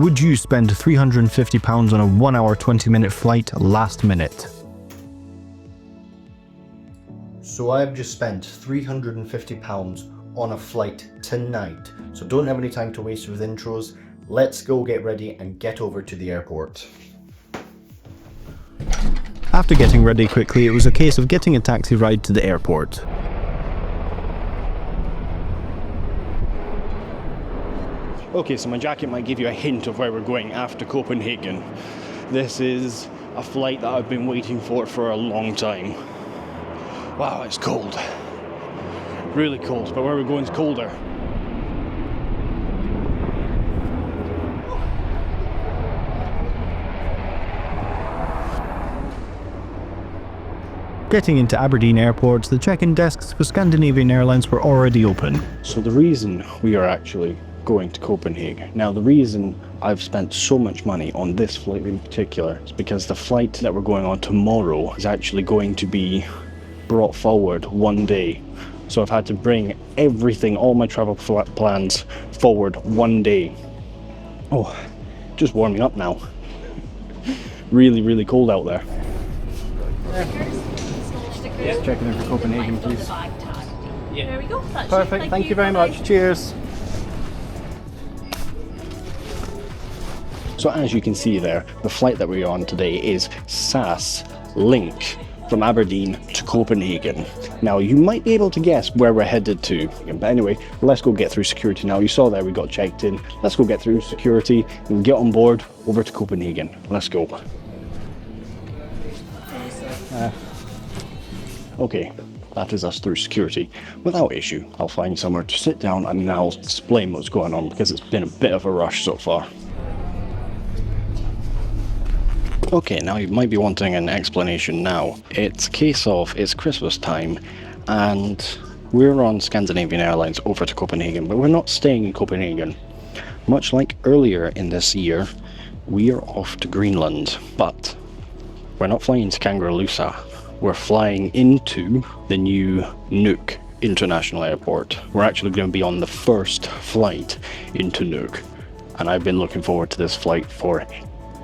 Would you spend £350 on a 1 hour 20-minute flight last minute? So I've just spent £350 on a flight tonight. So don't have any time to waste with intros. Let's go get ready and get over to the airport. After getting ready quickly, it was a case of getting a taxi ride to the airport. Okay, so my jacket might give you a hint of where we're going after Copenhagen. This is a flight that I've been waiting for a long time. Wow, it's cold. Really cold, but where we're going is colder. Getting into Aberdeen Airport, the check-in desks for Scandinavian Airlines were already open. So the reason we are actually going to Copenhagen, now the reason I've spent so much money on this flight in particular is because the flight that we're going on tomorrow is actually going to be brought forward one day. So I've had to bring everything, all my travel plans forward one day. Oh, just warming up now. Really, really cold out there. Just checking in for Copenhagen, please. Yeah. There we go. That's Perfect, thank you very much. Cheers. So as you can see there, the flight that we're on today is SAS Link from Aberdeen to Copenhagen. Now you might be able to guess where we're headed to, but anyway, let's go get through security now. You saw there we got checked in. Let's go get through security and get on board over to Copenhagen. Let's go. Okay, that is us through security without issue. I'll find somewhere to sit down and I'll explain what's going on because it's been a bit of a rush so far. Okay, now you might be wanting an explanation now. It's a case of, it's Christmas time and we're on Scandinavian Airlines over to Copenhagen, but we're not staying in Copenhagen. Much like earlier in this year, we are off to Greenland, but we're not flying to Kangerlussuaq. We're flying into the new Nuuk International Airport. We're actually going to be on the first flight into Nuuk, and I've been looking forward to this flight for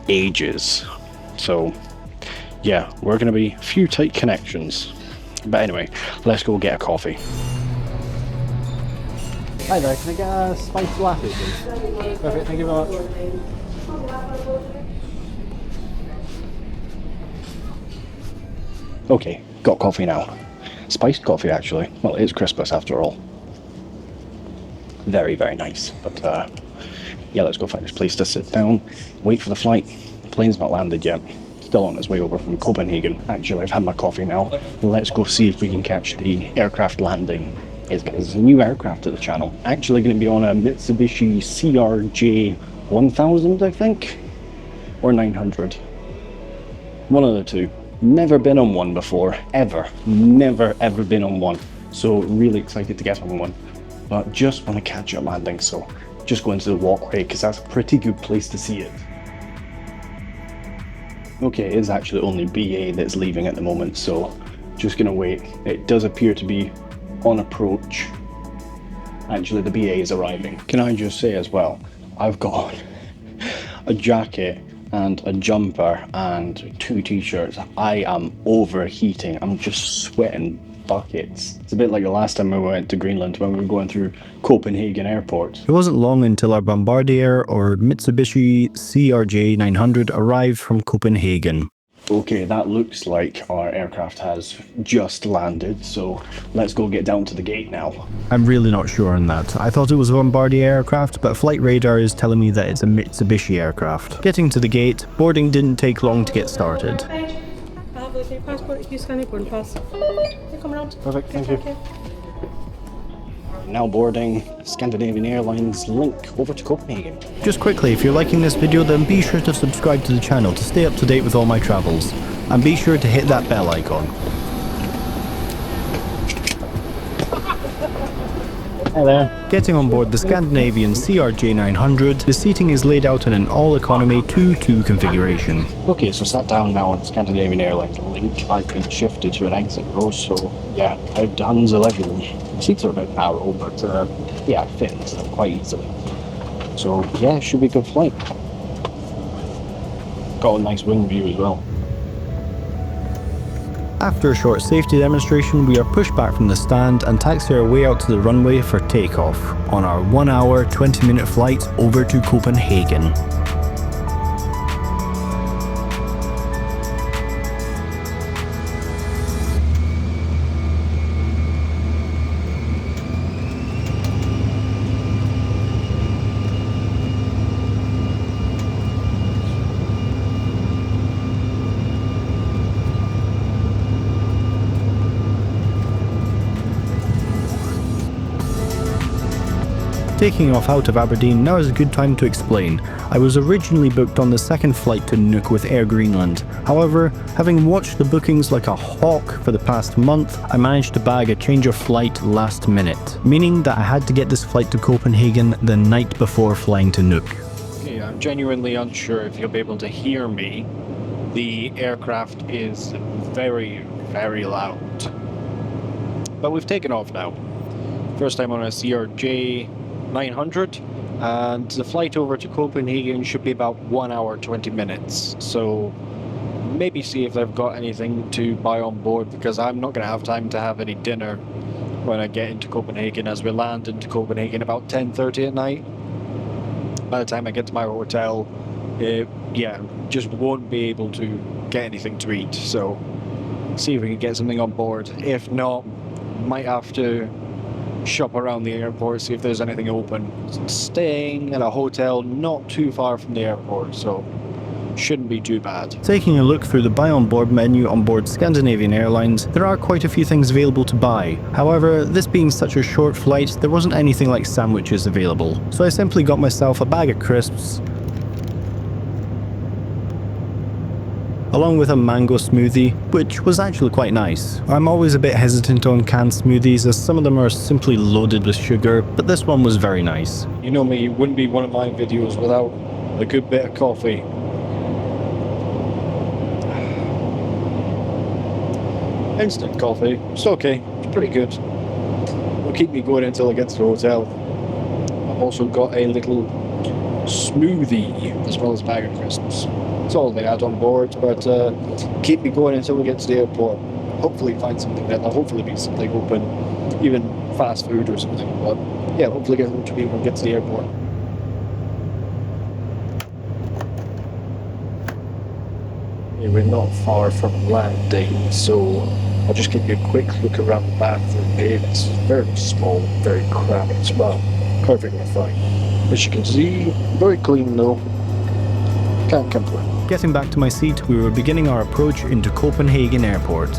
ages. So yeah, we're going to be a few tight connections. But anyway, let's go get a coffee. Hi there, can I get a spiced latte, please? Perfect, thank you very much. Okay, got coffee now. Spiced coffee, actually. Well, it is Christmas after all. Very, very nice. But yeah, let's go find this place to sit down, wait for the flight. The plane's not landed yet. Still on its way over from Copenhagen. Actually, I've had my coffee now. Let's go see if we can catch the aircraft landing. It's a new aircraft at the channel. Actually going to be on a Mitsubishi CRJ 1000, I think? Or 900. One of the two. Never been on one before, ever. Never ever been on one. So really excited to get on one. But just want to catch a landing, so just go into the walkway because that's a pretty good place to see it. Okay, it is actually only BA that's leaving at the moment, so just gonna wait. It does appear to be on approach. Actually, the BA is arriving. Can I just say as well, I've got a jacket and a jumper and 2 t-shirts. I am overheating. I'm just sweating buckets. It's a bit like the last time we went to Greenland when we were going through Copenhagen Airport. It wasn't long until our Bombardier or Mitsubishi CRJ 900 arrived from Copenhagen. Okay, that looks like our aircraft has just landed, so let's go get down to the gate now. I'm really not sure on that. I thought it was a Bombardier aircraft, but flight radar is telling me that it's a Mitsubishi aircraft. Getting to the gate, boarding didn't take long to get started. Your passport, if you scan your boarding pass. You're coming out. Perfect, thank you. Now boarding Scandinavian Airlines Link over to Copenhagen. Just quickly, if you're liking this video, then be sure to subscribe to the channel to stay up to date with all my travels. And be sure to hit that bell icon. Hi there. Getting on board the Scandinavian CRJ 900, the seating is laid out in an all-economy 2-2 configuration. Okay, so sat down now on Scandinavian Airlines Link. I've been shifted to an exit row, so yeah, I've done the legroom. The seats are a bit narrow, but yeah, it fits quite easily. So yeah, it should be a good flight. got a nice wing view as well. After a short safety demonstration, we are pushed back from the stand and taxi our way out to the runway for takeoff on our 1 hour, 20-minute flight over to Copenhagen. Taking off out of Aberdeen, now is a good time to explain. I was originally booked on the second flight to Nuuk with Air Greenland. However, having watched the bookings like a hawk for the past month, I managed to bag a change of flight last minute, meaning that I had to get this flight to Copenhagen the night before flying to Nuuk. Okay, I'm genuinely unsure if you'll be able to hear me. The aircraft is very, very loud. But we've taken off now. First time on a CRJ 900, and the flight over to Copenhagen should be about 1 hour 20 minutes, so maybe see if they've got anything to buy on board, because I'm not going to have time to have any dinner when I get into Copenhagen, as we land into Copenhagen about 10:30 at night. By the time I get to my hotel, just won't be able to get anything to eat, so see if we can get something on board. If not, might have to shop around the airport, see if there's anything open. Staying at a hotel not too far from the airport, so shouldn't be too bad. Taking a look through the buy on board menu on board Scandinavian Airlines, there are quite a few things available to buy. However, this being such a short flight, there wasn't anything like sandwiches available. So I simply got myself a bag of crisps, along with a mango smoothie, which was actually quite nice. I'm always a bit hesitant on canned smoothies as some of them are simply loaded with sugar, but this one was very nice. You know me, it wouldn't be one of my videos without a good bit of coffee. Instant coffee, it's okay, it's pretty good. It'll keep me going until I get to the hotel. I've also got a little smoothie as well as a bag of crisps. That's all they had on board, but keep me going until we get to the airport. Hopefully find something there. There'll hopefully be something open, even fast food or something. But yeah, hopefully get to me when we get to the airport. Okay, we're not far from landing, so I'll just give you a quick look around the bathroom. It's very small, very cramped, but perfectly fine. As you can see, very clean though. Can't complain. Getting back to my seat, we were beginning our approach into Copenhagen Airport.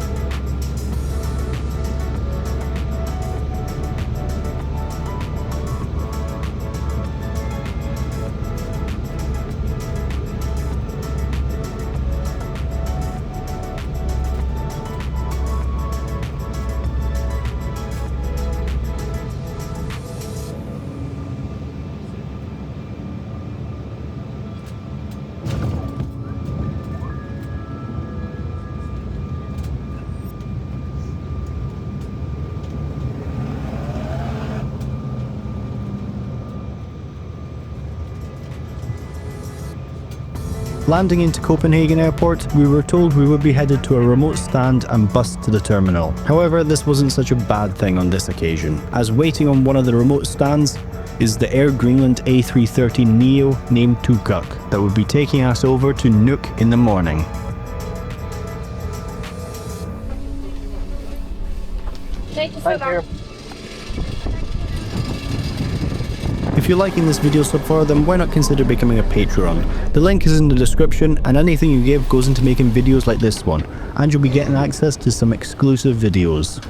Landing into Copenhagen Airport, we were told we would be headed to a remote stand and bused to the terminal. However, this wasn't such a bad thing on this occasion, as waiting on one of the remote stands is the Air Greenland A330neo named Tukuk that would be taking us over to Nuuk in the morning. Thank you so much. If you're liking this video so far, then why not consider becoming a Patreon? The link is in the description, and anything you give goes into making videos like this one, and you'll be getting access to some exclusive videos.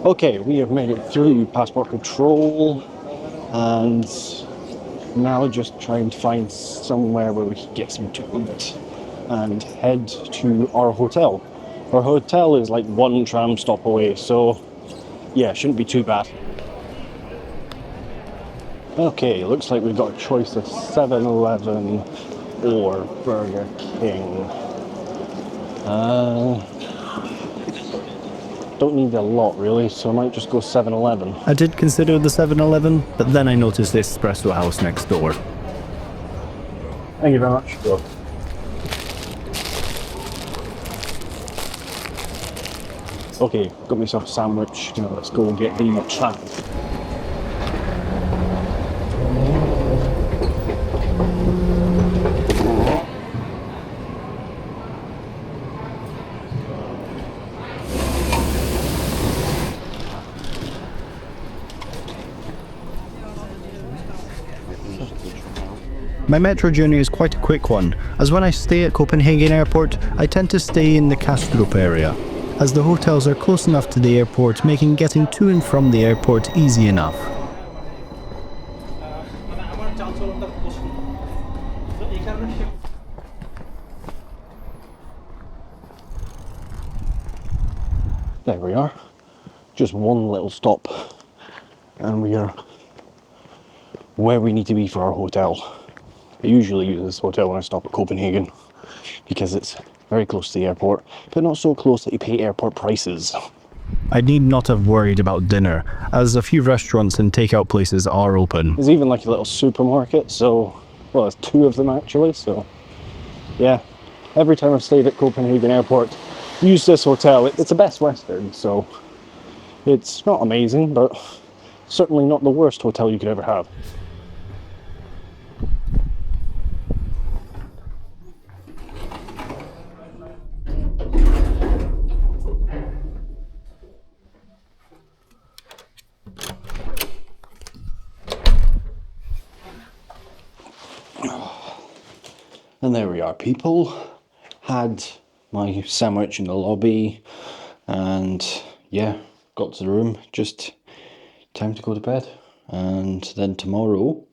Okay, we have made it through passport control, and now just trying to find somewhere where we can get some to eat and head to our hotel. Our hotel is like one tram stop away, so yeah, shouldn't be too bad. Okay, looks like we've got a choice of 7-Eleven or Burger King. Don't need a lot really, so I might just go 7-Eleven. I did consider the 7-Eleven, but then I noticed the espresso house next door. Thank you very much. Okay, got myself a sandwich. You know, let's go and get the traffic. My metro journey is quite a quick one, as when I stay at Copenhagen Airport, I tend to stay in the Kastrup area, as the hotels are close enough to the airport, making getting to and from the airport easy enough. There we are. Just one little stop, and we are where we need to be for our hotel. I usually use this hotel when I stop at Copenhagen because it's very close to the airport, but not so close that you pay airport prices. I need not have worried about dinner, as a few restaurants and takeout places are open. There's even like a little supermarket, so, well, there's two of them actually, so yeah. Every time I've stayed at Copenhagen Airport, use this hotel. It's a Best Western, so it's not amazing, but certainly not the worst hotel you could ever have. And there we are, people. Had my sandwich in the lobby, and yeah, got to the room. Just time to go to bed. And then tomorrow,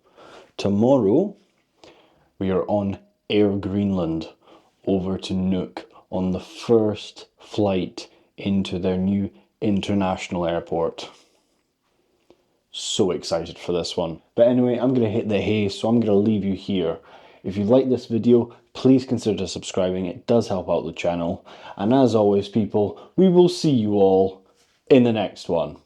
we are on Air Greenland over to Nuuk on the first flight into their new international airport. So excited for this one. But anyway, I'm going to hit the hay, so I'm going to leave you here. If you like this video, please consider subscribing. It does help out the channel. And as always, people, we will see you all in the next one.